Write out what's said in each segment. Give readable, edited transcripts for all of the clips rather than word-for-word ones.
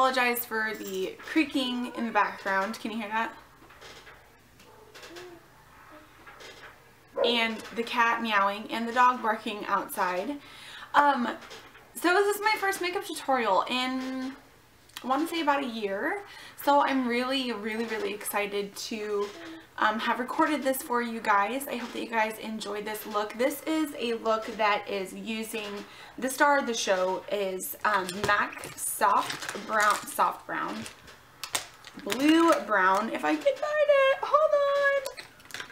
apologize for the creaking in the background. Can you hear that? And the cat meowing and the dog barking outside. So this is my first makeup tutorial in, I want to say, about a year. So I'm really excited to have recorded this for you guys. I hope that you guys enjoy this look. This is a look that is using, the star of the show is MAC Blue Brown, if I can find it, hold on.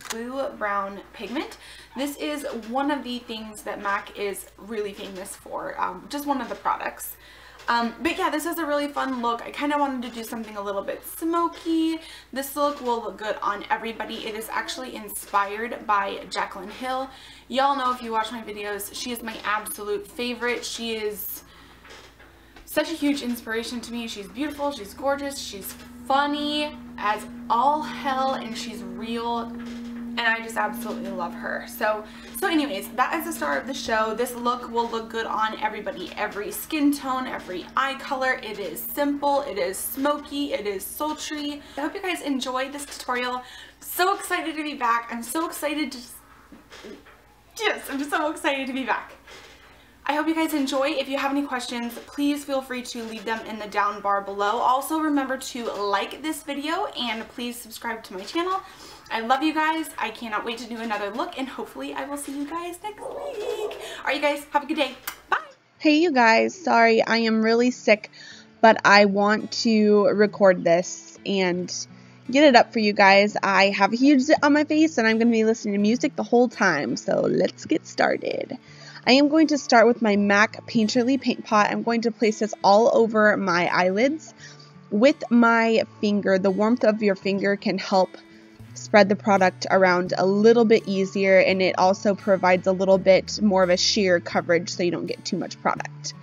Blue Brown Pigment. This is one of the things that MAC is really famous for, just one of the products. But yeah, this is a really fun look. I kind of wanted to do something a little bit smoky. This look will look good on everybody. It is actually inspired by Jaclyn Hill. Y'all know, if you watch my videos, she is my absolute favorite. She is such a huge inspiration to me. She's beautiful, she's gorgeous, she's funny as all hell, and she's real. And I just absolutely love her. So anyways, that is the star of the show. This look will look good on everybody, every skin tone, every eye color. It is simple, it is smoky, it is sultry. I hope you guys enjoyed this tutorial. So excited to be back. I'm so excited to I'm so excited to be back. I hope you guys enjoy. If you have any questions, please feel free to leave them in the down bar below. Also, remember to like this video and please subscribe to my channel. I love you guys. I cannot wait to do another look, and hopefully I will see you guys next week. Alright, you guys, have a good day. Bye. Hey you guys, sorry, I am really sick, but I want to record this and get it up for you guys. I have a huge zit on my face and I'm going to be listening to music the whole time, so let's get started. I am going to start with my MAC Painterly Paint Pot. I'm going to place this all over my eyelids with my finger. The warmth of your finger can help spread the product around a little bit easier, and it also provides a little bit more of a sheer coverage so you don't get too much product.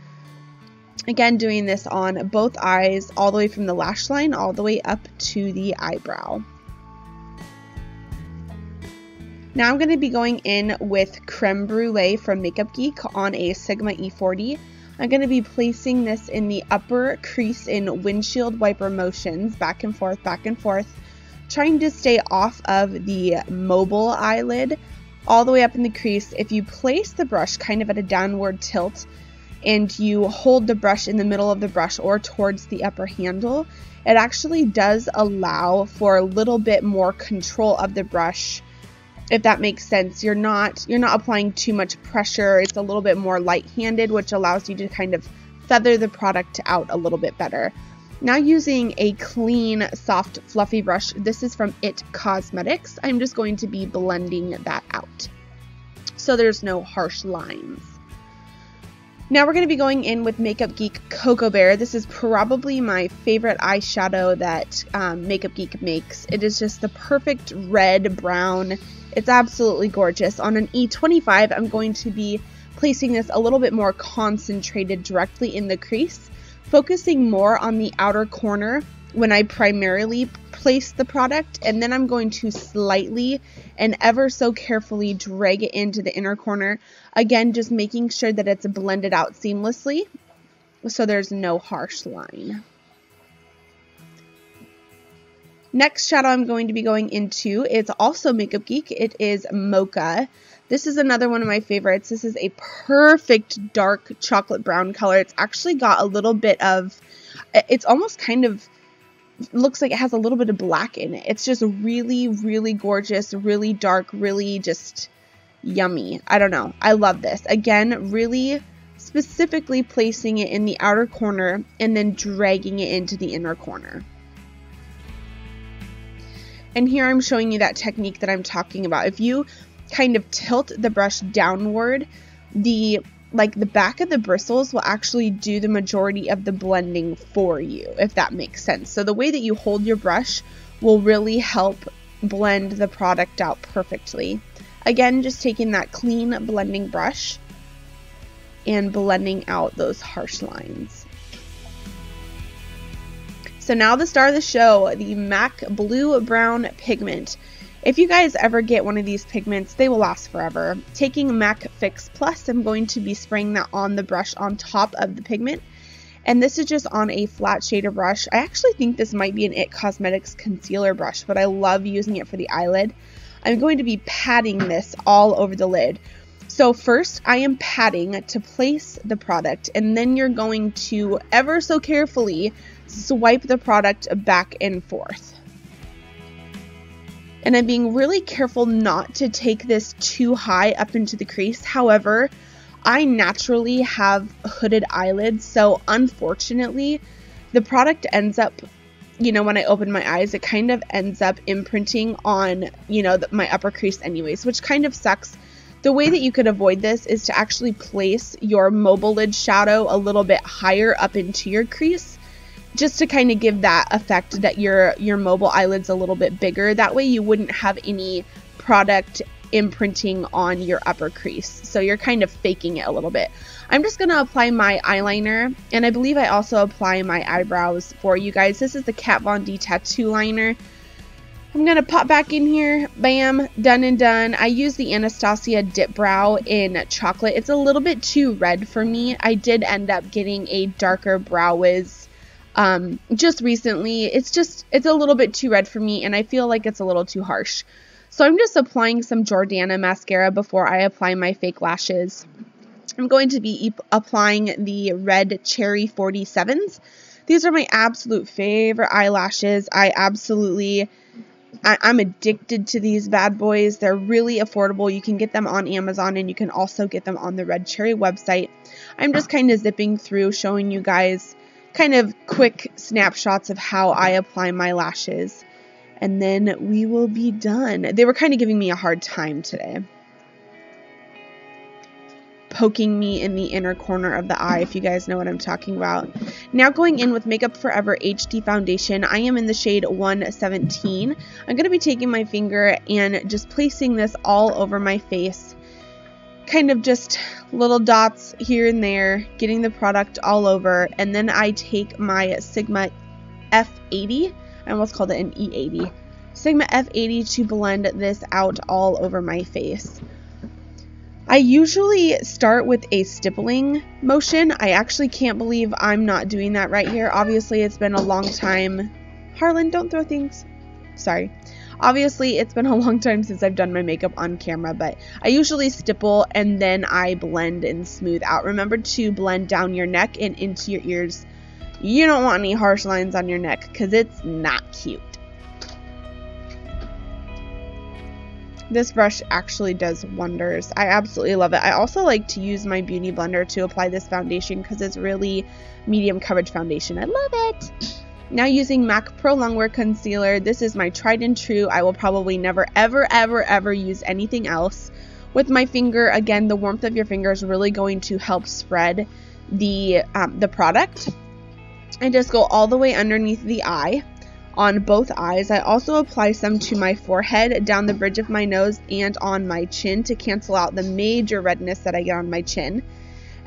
Again, doing this on both eyes, all the way from the lash line all the way up to the eyebrow. Now I'm going to be going in with Cr'eme Brulee from Makeup Geek on a Sigma E40. I'm going to be placing this in the upper crease in windshield wiper motions, back and forth, trying to stay off of the mobile eyelid all the way up in the crease. If you place the brush kind of at a downward tilt and you hold the brush in the middle of the brush or towards the upper handle, it actually does allow for a little bit more control of the brush, if that makes sense. You're not applying too much pressure. It's a little bit more light-handed, which allows you to kind of feather the product out a little bit better. Now using a clean, soft, fluffy brush, this is from It Cosmetics, I'm just going to be blending that out so there's no harsh lines. Now we're going to be going in with Makeup Geek Cocoa Bear. This is probably my favorite eyeshadow that Makeup Geek makes. It is just the perfect red brown. It's absolutely gorgeous. On an E25, I'm going to be placing this a little bit more concentrated directly in the crease, focusing more on the outer corner when I primarily place the product, and then I'm going to slightly and ever so carefully drag it into the inner corner. Again, just making sure that it's blended out seamlessly so there's no harsh line. Next shadow I'm going to be going into is also Makeup Geek. It is Mocha. This is another one of my favorites. This is a perfect dark chocolate brown color. It's actually got a little bit of, it's almost kind of, looks like it has a little bit of black in it. It's just really gorgeous, really dark, really just yummy. I don't know. I love this. Again, really specifically placing it in the outer corner and then dragging it into the inner corner. And here I'm showing you that technique that I'm talking about. If you kind of tilt the brush downward, the back of the bristles will actually do the majority of the blending for you, if that makes sense. So the way that you hold your brush will really help blend the product out perfectly. Again, just taking that clean blending brush and blending out those harsh lines. So now the star of the show, the MAC Blue Brown Pigment. If you guys ever get one of these pigments, they will last forever. Taking MAC Fix Plus, I'm going to be spraying that on the brush on top of the pigment. And this is just on a flat shader brush. I actually think this might be an IT Cosmetics concealer brush, but I love using it for the eyelid. I'm going to be patting this all over the lid. So first I am patting to place the product, and then you're going to ever so carefully swipe the product back and forth. And I'm being really careful not to take this too high up into the crease. However, I naturally have hooded eyelids, so unfortunately, the product ends up, you know, when I open my eyes, it kind of ends up imprinting on, you know, my upper crease anyways, which kind of sucks. The way that you could avoid this is to actually place your mobile lid shadow a little bit higher up into your crease, just to kind of give that effect that your mobile eyelid's a little bit bigger. That way you wouldn't have any product imprinting on your upper crease. So you're kind of faking it a little bit. I'm just going to apply my eyeliner, and I believe I also apply my eyebrows for you guys. This is the Kat Von D tattoo liner. I'm going to pop back in here. Bam, done and done. I use the Anastasia Dipbrow in chocolate. It's a little bit too red for me. I did end up getting a darker Brow Wiz just recently. It's a little bit too red for me, and I feel like it's a little too harsh. So I'm just applying some Jordana mascara before I apply my fake lashes. I'm going to be applying the Redcherry 47s. These are my absolute favorite eyelashes. I'm addicted to these bad boys. They're really affordable. You can get them on Amazon, and you can also get them on the Redcherry website. I'm just kind of zipping through, showing you guys kind of quick snapshots of how I apply my lashes. And then we will be done. They were kind of giving me a hard time today, poking me in the inner corner of the eye, if you guys know what I'm talking about. Now going in with Makeup Forever HD Foundation. I am in the shade 117. I'm going to be taking my finger and just placing this all over my face. Kind of just little dots here and there, getting the product all over. And then I take my Sigma F80. I almost called it an E80. Sigma F80 to blend this out all over my face. I usually start with a stippling motion. I actually can't believe I'm not doing that right here. Obviously, it's been a long time. Harlan, don't throw things. Sorry. Obviously, it's been a long time since I've done my makeup on camera, but I usually stipple and then I blend and smooth out. Remember to blend down your neck and into your ears. You don't want any harsh lines on your neck because it's not cute. This brush actually does wonders. I absolutely love it. I also like to use my beauty blender to apply this foundation because it's really medium coverage foundation. I love it. Now using MAC Pro Longwear Concealer. This is my tried and true. I will probably never, ever, ever, ever use anything else. With my finger, again, the warmth of your finger is really going to help spread the product. I just go all the way underneath the eye on both eyes. I also apply some to my forehead, down the bridge of my nose, and on my chin to cancel out the major redness that I get on my chin.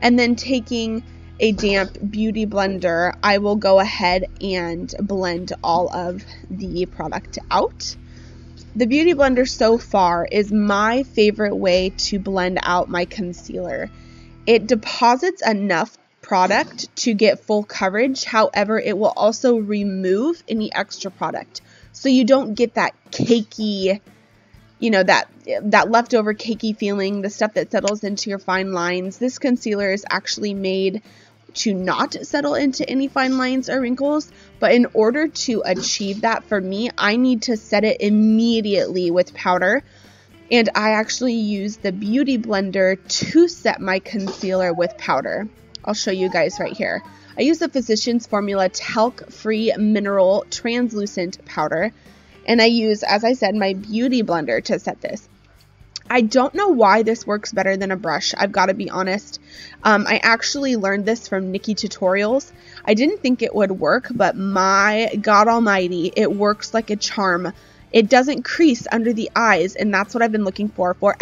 And then taking a damp beauty blender, I will go ahead and blend all of the product out. The beauty blender so far is my favorite way to blend out my concealer. It deposits enough product to get full coverage. However, it will also remove any extra product, so you don't get that cakey, you know, that leftover cakey feeling, the stuff that settles into your fine lines. This concealer is actually made to not settle into any fine lines or wrinkles, but in order to achieve that, for me, I need to set it immediately with powder. And I actually use the beauty blender to set my concealer with powder. I'll show you guys right here. I use the Physicians Formula Talc-Free Mineral Translucent Powder. And I use, as I said, my beauty blender to set this. I don't know why this works better than a brush. I've got to be honest. I actually learned this from Nikki Tutorials. I didn't think it would work, but my God almighty, it works like a charm. It doesn't crease under the eyes, and that's what I've been looking for forever.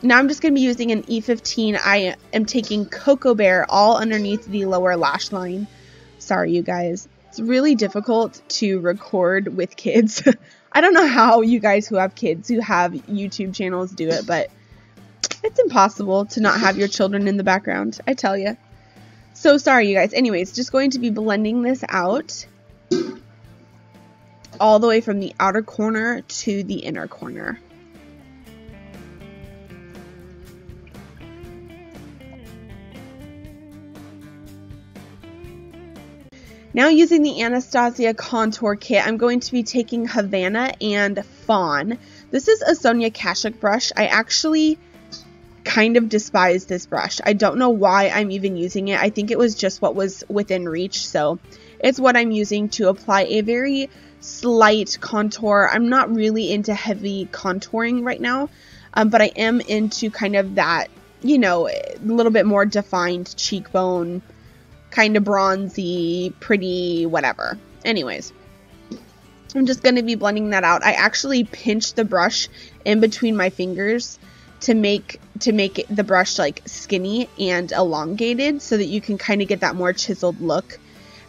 Now I'm just going to be using an E15. I am taking Cocoa Bear all underneath the lower lash line. Sorry, you guys. It's really difficult to record with kids. I don't know how you guys who have kids who have YouTube channels do it, but it's impossible to not have your children in the background, I tell you. So sorry, you guys. Anyways, just going to be blending this out all the way from the outer corner to the inner corner. Now using the Anastasia Contour Kit, I'm going to be taking Havana and Fawn. This is a Sonia Kashuk brush. I actually kind of despise this brush. I don't know why I'm even using it. I think it was just what was within reach, so it's what I'm using to apply a very slight contour. I'm not really into heavy contouring right now, but I am into kind of that, you know, a little bit more defined cheekbone, kind of bronzy, pretty, whatever. Anyways, I'm just going to be blending that out. I actually pinched the brush in between my fingers to make the brush like skinny and elongated so that you can kind of get that more chiseled look.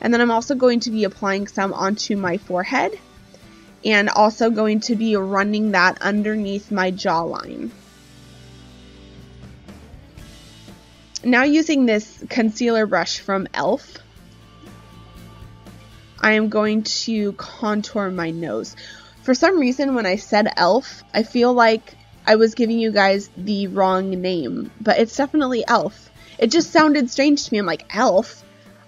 And then I'm also going to be applying some onto my forehead and also going to be running that underneath my jawline. Now using this concealer brush from e.l.f., I am going to contour my nose. For some reason, when I said e.l.f., I feel like I was giving you guys the wrong name, but it's definitely e.l.f. It just sounded strange to me. I'm like, e.l.f.?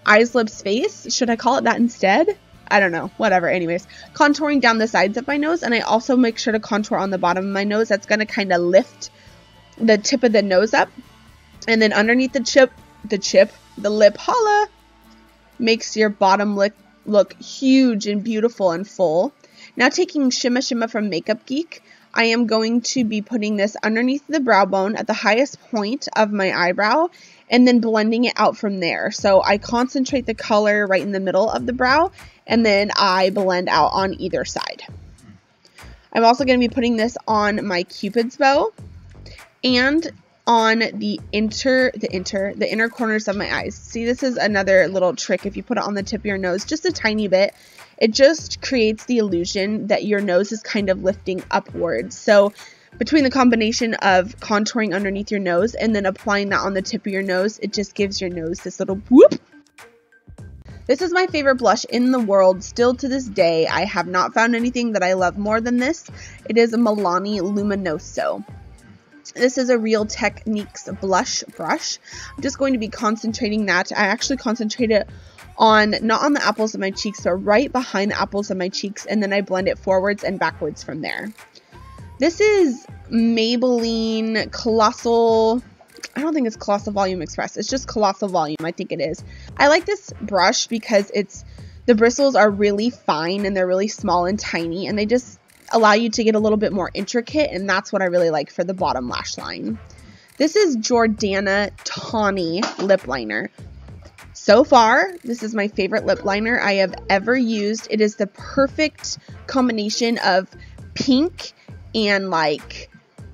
Eyes, lips, face? Should I call it that instead? I don't know. Whatever. Anyways, contouring down the sides of my nose, and I also make sure to contour on the bottom of my nose. That's going to kind of lift the tip of the nose up. And then underneath the lip, holla, makes your bottom lip look huge and beautiful and full. Now taking Shimma Shimma from Makeup Geek, I am going to be putting this underneath the brow bone at the highest point of my eyebrow and then blending it out from there. So I concentrate the color right in the middle of the brow and then I blend out on either side. I'm also going to be putting this on my Cupid's bow and on the inner corners of my eyes. See, this is another little trick. If you put it on the tip of your nose just a tiny bit, it just creates the illusion that your nose is kind of lifting upwards. So between the combination of contouring underneath your nose and then applying that on the tip of your nose, it just gives your nose this little whoop. This is my favorite blush in the world still to this day. I have not found anything that I love more than this. It is a Milani Luminoso. This is a Real Techniques blush brush. I'm just going to be concentrating that. I actually concentrate it on, not on the apples of my cheeks, but right behind the apples of my cheeks, and then I blend it forwards and backwards from there. This is Maybelline Colossal, I don't think it's Colossal Volume Express, it's just Colossal Volume, I think it is. I like this brush because the bristles are really fine and they're really small and tiny, and they just allow you to get a little bit more intricate, and that's what I really like for the bottom lash line. This is Jordana Tawny lip liner. So far, this is my favorite lip liner I have ever used. It is the perfect combination of pink and like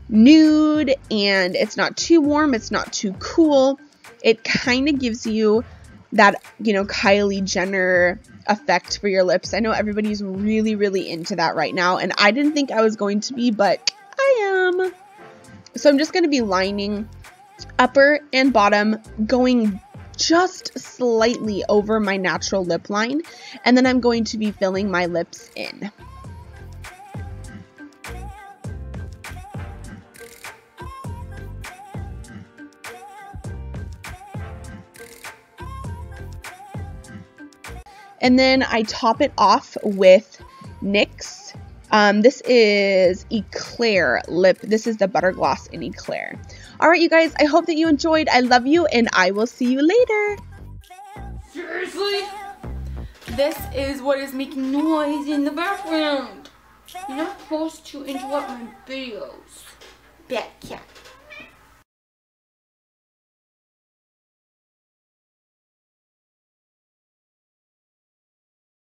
nude, and it's not too warm, it's not too cool. It kind of gives you that, you know, Kylie Jenner effect for your lips. I know everybody's really, really into that right now, and I didn't think I was going to be, but I am. So I'm just going to be lining upper and bottom, going just slightly over my natural lip line, and then I'm going to be filling my lips in. And then I top it off with NYX. This is Eclair lip. This is the Butter Gloss in Eclair. Alright, you guys, I hope that you enjoyed. I love you, and I will see you later. Seriously? This is what is making noise in the background. You're not supposed to interrupt my videos. Bad cat.